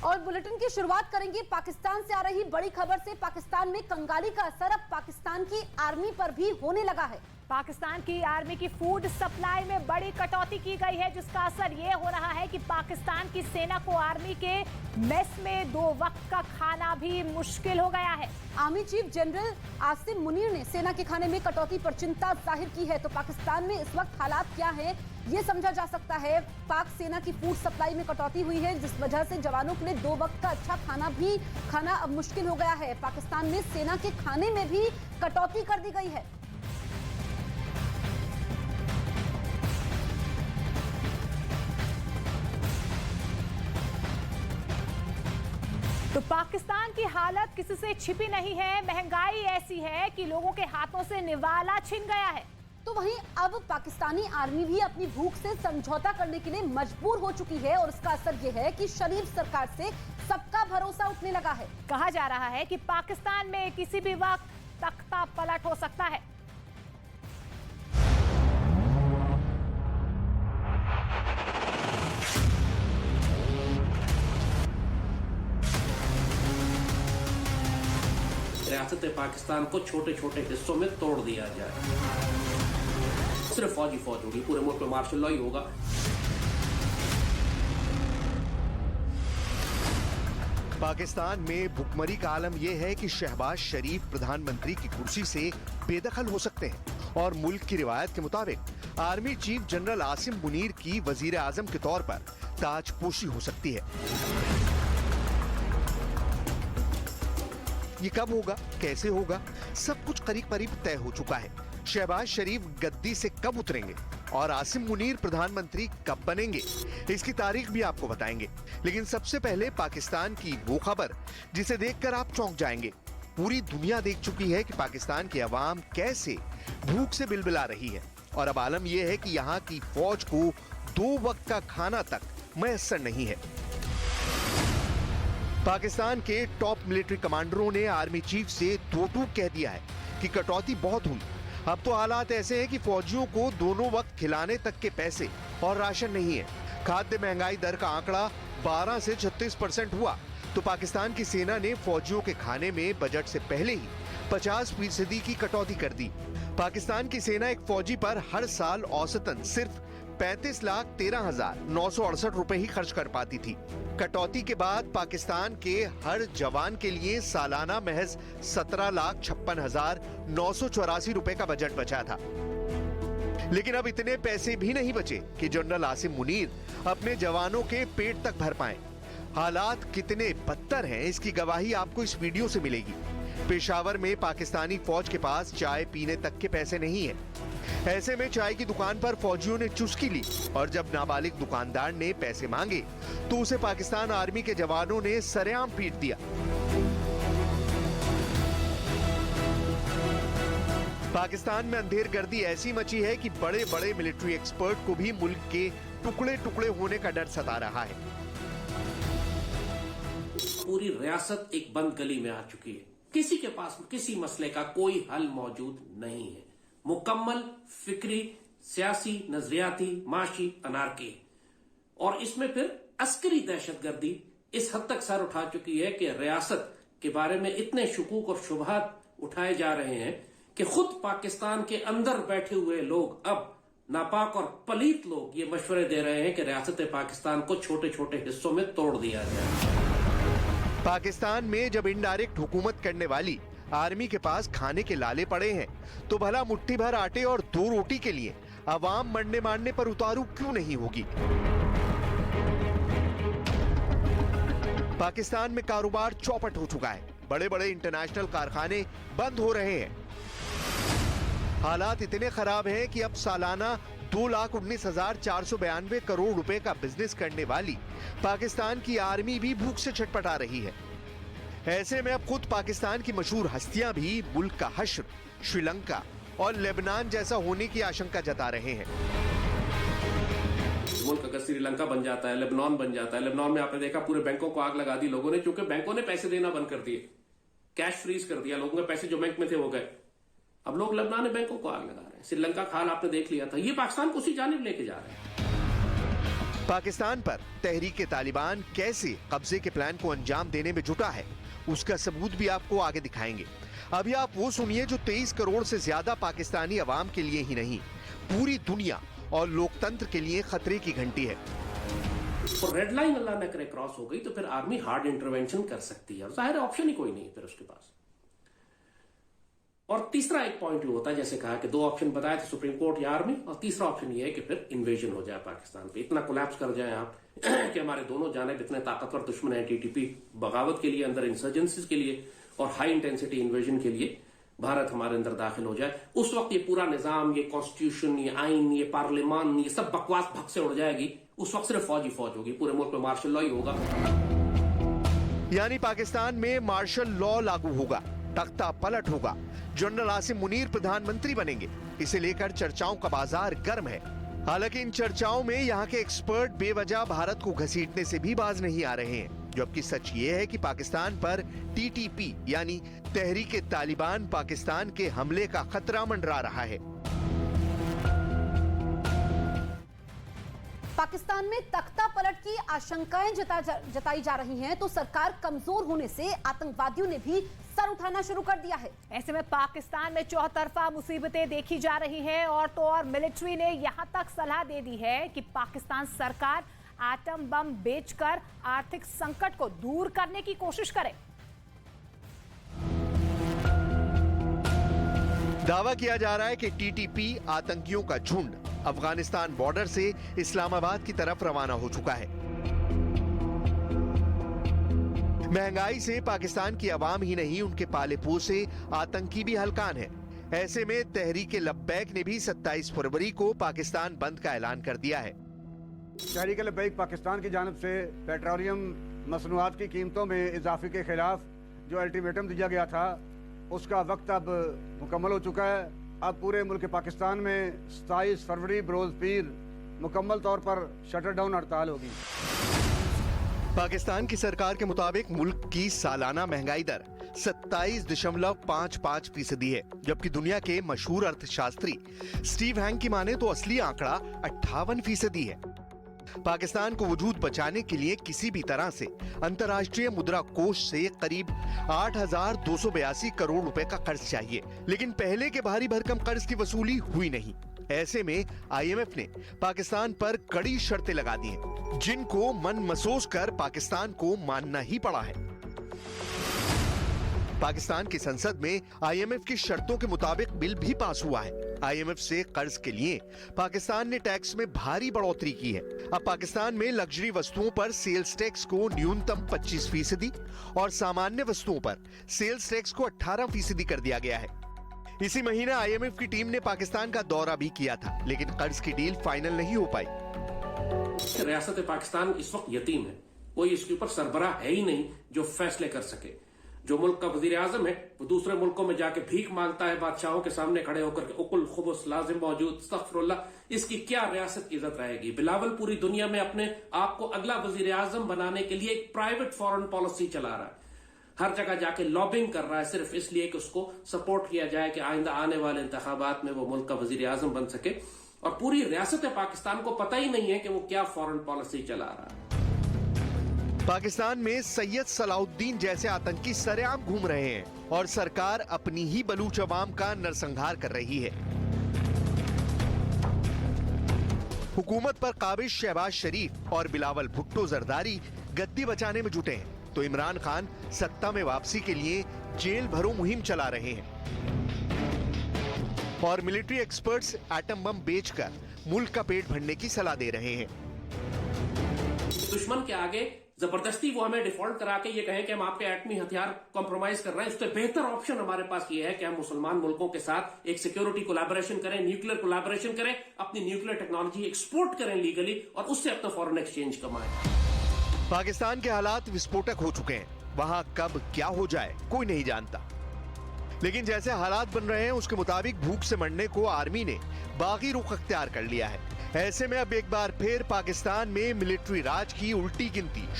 और बुलेटिन की शुरुआत करेंगे पाकिस्तान से आ रही बड़ी खबर से। पाकिस्तान में कंगाली का असर अब पाकिस्तान की आर्मी पर भी होने लगा है। पाकिस्तान की आर्मी की फूड सप्लाई में बड़ी कटौती की गई है, जिसका असर ये हो रहा है कि पाकिस्तान की सेना को आर्मी के मेस में 2 वक्त का खाना भी मुश्किल हो गया है। Army chief general Asim Munir ने सेना के खाने में कटौती पर चिंता जाहिर की है। तो पाकिस्तान में इस वक्त हालात क्या है ये समझा जा सकता है। पाक सेना की फूड सप्लाई में कटौती हुई है, जिस वजह से जवानों के लिए 2 वक्त का अच्छा खाना भी खाना अब मुश्किल हो गया है। पाकिस्तान में सेना के खाने में भी कटौती कर दी गई है। तो पाकिस्तान की हालत किसी से छिपी नहीं है। महंगाई ऐसी है कि लोगों के हाथों से निवाला छिन गया है। तो वहीं अब पाकिस्तानी आर्मी भी अपनी भूख से समझौता करने के लिए मजबूर हो चुकी है और इसका असर यह है कि शरीफ सरकार से सबका भरोसा उठने लगा है। कहा जा रहा है कि पाकिस्तान में किसी भी वक्त तख्ता पलट हो सकता है। रियासत पाकिस्तान को छोटे छोटे हिस्सों में तोड़ दिया जाए। सिर्फ फौज होगी, पूरे मुल्क में मार्शल लॉ ही होगा। पाकिस्तान में भुखमरी का आलम यह है कि शहबाज शरीफ प्रधानमंत्री की कुर्सी से बेदखल हो सकते हैं और मुल्क की रिवायत के मुताबिक army chief general Asim Munir की वजीर आजम के तौर पर ताजपोशी हो सकती है। ये कब होगा, कैसे होगा, सब कुछ करीब करीब तय हो चुका है। शहबाज शरीफ गद्दी से कब उतरेंगे और आसिम मुनीर प्रधानमंत्री कब बनेंगे, इसकी तारीख भी आपको बताएंगे। लेकिन सबसे पहले पाकिस्तान की वो खबर जिसे देखकर आप चौंक जाएंगे। पूरी दुनिया देख चुकी है कि पाकिस्तान की आवाम कैसे भूख से बिलबिला रही है और अब आलम यह है कि यहाँ की फौज को 2 वक्त का खाना तक मैसर नहीं है। पाकिस्तान के टॉप मिलिट्री कमांडरों ने आर्मी चीफ से दो टूक कह दिया है कि कटौती बहुत हुई। अब तो हालात ऐसे हैं कि फौजियों को दोनों वक्त खिलाने तक के पैसे और राशन नहीं है। खाद्य महंगाई दर का आंकड़ा 12 से 36% हुआ। तो पाकिस्तान की सेना ने फौजियों के खाने में बजट से पहले ही 50% की कटौती कर दी। पाकिस्तान की सेना एक फौजी पर हर साल औसतन सिर्फ 35,13,968 रुपए ही खर्च कर पाती थी। कटौती के बाद पाकिस्तान के हर जवान के लिए सालाना महज 17,56,984 रुपए का बजट बचा था। लेकिन अब इतने पैसे भी नहीं बचे कि जनरल आसिम मुनीर अपने जवानों के पेट तक भर पाएं। हालात कितने बदतर हैं इसकी गवाही आपको इस वीडियो से मिलेगी। पेशावर में पाकिस्तानी फौज के पास चाय पीने तक के पैसे नहीं है। ऐसे में चाय की दुकान पर फौजियों ने चुस्की ली और जब नाबालिग दुकानदार ने पैसे मांगे तो उसे पाकिस्तान आर्मी के जवानों ने सरेआम पीट दिया। पाकिस्तान में अंधेरगर्दी ऐसी मची है कि बड़े बड़े मिलिट्री एक्सपर्ट को भी मुल्क के टुकड़े टुकड़े होने का डर सता रहा है। पूरी रियासत एक बंद गली में आ चुकी है। किसी के पास किसी मसले का कोई हल मौजूद नहीं है। मुकम्मल फिक्री, सियासी, नजरियाती, माशी अनारकी और इसमें फिर अस्करी दहशतगर्दी इस हद तक सर उठा चुकी है कि रियासत के बारे में इतने शुकूक और शुबहात उठाए जा रहे हैं कि खुद पाकिस्तान के अंदर बैठे हुए लोग, अब नापाक और पलीत लोग ये मशवरे दे रहे हैं कि रियासत पाकिस्तान को छोटे छोटे हिस्सों में तोड़ दिया जाए। पाकिस्तान में जब इनडायरेक्ट हुकूमत करने वाली आर्मी के पास खाने के लाले पड़े हैं तो भला मुट्ठी भर आटे और 2 रोटी के लिए अवाम मरने मारने पर उतारू क्यों नहीं होगी। पाकिस्तान में कारोबार चौपट हो चुका है। बड़े बड़े इंटरनेशनल कारखाने बंद हो रहे हैं। हालात इतने खराब हैं कि अब सालाना 2,19,492 करोड़ रुपए का बिजनेस करने वाली पाकिस्तान की आर्मी भी भूख से छटपटा रही है। ऐसे में अब खुद पाकिस्तान की मशहूर हस्तियां भी मुल्क का हश्र, श्रीलंका और लेबनान जैसा होने की आशंका जता रहे हैं। मुल्क अगर श्रीलंका बन जाता है, लेबनान बन जाता है, लेबनान में आपने देखा पूरे बैंकों को आग लगा दी लोगों ने, क्योंकि बैंकों ने पैसे देना बंद कर दिए, कैश फ्रीज कर दिया, लोगों के पैसे जो बैंक में थे वो गए। अब लोग लेबनान में बैंकों को आग लगा रहे हैं। श्रीलंका का हाल आपने देख लिया था। ये पाकिस्तान को उसी जानिब लेके जा रहे हैं। पाकिस्तान पर तहरीक तालिबान कैसे कब्जे के प्लान को अंजाम देने में जुटा है, उसका सबूत भी आपको आगे दिखाएंगे। अभी आप वो सुनिए जो 23 करोड़ से ज्यादा पाकिस्तानी अवाम के लिए ही नहीं, पूरी दुनिया और लोकतंत्र के लिए खतरे की घंटी है। और रेड लाइन अल्लाह न करे क्रॉस हो गई तो फिर आर्मी हार्ड इंटरवेंशन कर सकती है, जाहिर ऑप्शन ही कोई नहीं है फिर उसके पास। और तीसरा एक पॉइंट ये होता है, जैसे कहा कि दो ऑप्शन बताए थे, सुप्रीम कोर्ट या आर्मी, और तीसरा ऑप्शन ये है कि फिर इन्वेजन हो जाए पाकिस्तान पे, इतना कोलैप्स कर जाए आप कि हमारे दोनों जानिब इतने ताकतवर दुश्मन है, टीटीपी बगावत के लिए अंदर, इंसर्जेंसीज के लिए और हाई इंटेंसिटी इन्वेजन के लिए भारत हमारे अंदर दाखिल हो जाए। उस वक्त ये पूरा निजाम, ये कॉन्स्टिट्यूशन, ये आइन, ये पार्लियामान, ये सब बकवास भग से उड़ जाएगी। उस वक्त सिर्फ फौज ही फौज होगी, पूरे मुल्क में मार्शल लॉ ही होगा। यानी पाकिस्तान में मार्शल लॉ लागू होगा, तख्ता पलट होगा, जनरल आसिम मुनीर प्रधानमंत्री बनेंगे। इसे लेकर चर्चाओं का बाजार गर्म है। हालांकि इन चर्चाओं में यहाँ के एक्सपर्ट बेवजह भारत को घसीटने से भी बाज नहीं आ रहे हैं, जबकि सच ये है कि पाकिस्तान पर टीटीपी यानी तहरीक तालिबान पाकिस्तान के हमले का खतरा मंडरा रहा है। पाकिस्तान में तख्ता पलट की आशंकाएं जताई जा रही हैं, तो सरकार कमजोर होने से आतंकवादियों ने भी सर उठाना शुरू कर दिया है। ऐसे में पाकिस्तान में चौतरफा मुसीबतें देखी जा रही हैं और तो और मिलिट्री ने यहां तक सलाह दे दी है कि पाकिस्तान सरकार एटम बम बेचकर आर्थिक संकट को दूर करने की कोशिश करे। दावा किया जा रहा है कि टीटीपी आतंकियों का झुंड अफगानिस्तान बॉर्डर से इस्लामाबाद की तरफ रवाना हो चुका है। महंगाई से पाकिस्तान की आवाम ही नहीं, उनके पाले पोसे आतंकी भी हलकान है। ऐसे में तहरीक लब्बैक ने भी 27 फरवरी को पाकिस्तान बंद का ऐलान कर दिया है। तहरीक लब्बैक पाकिस्तान की जानिब से पेट्रोलियम मसनूआत की कीमतों में इजाफे के खिलाफ जो अल्टीमेटम दिया गया था, उसका वक्त अब मुकम्मल हो चुका है। अब पूरे मुल्क पाकिस्तान में 27 फरवरी बरोज पीर मुकम्मल तौर पर शटर डाउन हड़ताल होगी। पाकिस्तान की सरकार के मुताबिक मुल्क की सालाना महंगाई दर 27.55% है, जबकि दुनिया के मशहूर अर्थशास्त्री स्टीव हैंग की माने तो असली आंकड़ा 58% है। पाकिस्तान को वजूद बचाने के लिए किसी भी तरह से अंतर्राष्ट्रीय मुद्रा कोष से करीब 8,282 करोड़ रुपए का कर्ज चाहिए, लेकिन पहले के भारी भरकम कर्ज की वसूली हुई नहीं। ऐसे में IMF ने पाकिस्तान पर कड़ी शर्तें लगा दी हैं, जिनको मन मसोस कर पाकिस्तान को मानना ही पड़ा है। पाकिस्तान की संसद में IMF की शर्तों के मुताबिक बिल भी पास हुआ है। IMF से कर्ज के लिए पाकिस्तान ने टैक्स में भारी बढ़ोतरी की है। अब पाकिस्तान में लग्जरी वस्तुओं पर सेल्स टैक्स को न्यूनतम 25% और सामान्य वस्तुओं पर सेल्स टैक्स को 18% कर दिया गया है। इसी महीने IMF की टीम ने पाकिस्तान का दौरा भी किया था, लेकिन कर्ज की डील फाइनल नहीं हो पाई। रियासत पाकिस्तान इस वक्त यतीम है, कोई इसके ऊपर सरबराह है ही नहीं जो फैसले कर सके। जो मुल्क का वजीर आजम है वो दूसरे मुल्कों में जाके भीख मांगता है, बादशाहों के सामने खड़े होकर के उकुल खुबुस लाजिम मौजूद, अस्तगफिरुल्लाह। इसकी क्या रियासत की इज्जत रहेगी? बिलावल पूरी दुनिया में अपने आप को अगला वजीर आजम बनाने के लिए एक प्राइवेट फॉरेन पॉलिसी चला रहा है, हर जगह जाके लॉबिंग कर रहा है सिर्फ इसलिए कि उसको सपोर्ट किया जाए कि आइंदा आने वाले इंतखाबात में वो मुल्क का वजीर आजम बन सके। और पूरी रियासत पाकिस्तान को पता ही नहीं है कि वो क्या फॉरेन पॉलिसी चला रहा है। पाकिस्तान में सैयद सलाउद्दीन जैसे आतंकी सरेआम घूम रहे हैं और सरकार अपनी ही बलूच अवाम का नरसंहार कर रही है। हुकूमत पर काबिज शहबाज शरीफ और बिलावल भुट्टो जरदारी गद्दी बचाने में जुटे हैं, तो इमरान खान सत्ता में वापसी के लिए जेल भरो मुहिम चला रहे हैं और मिलिट्री एक्सपर्ट्स एटम बम बेचकर मुल्क का पेट भरने की सलाह दे रहे हैं। दुश्मन के आगे जबरदस्ती वो हमें डिफॉल्ट करा के ये कहें कि हम आपके एटमी हथियार कॉम्प्रोमाइज कर रहे हैं, उससे बेहतर ऑप्शन हमारे पास ये है कि हम मुसलमान मुल्कों के साथ एक सिक्योरिटी कोलैबोरेशन करें, न्यूक्लियर कोलैबोरेशन करें, अपनी न्यूक्लियर टेक्नोलॉजी एक्सपोर्ट करें लीगली और उससे अपना फॉरेन एक्सचेंज कमाएं। पाकिस्तान के हालात विस्फोटक हो चुके हैं, वहां कब क्या हो जाए कोई नहीं जानता, लेकिन जैसे हालात बन रहे हैं उसके मुताबिक भूख से मरने को आर्मी ने बागी रुख अख्तियार कर लिया है। ऐसे में अब एक बार फिर पाकिस्तान में मिलिट्री राज की उल्टी गिनती शुरू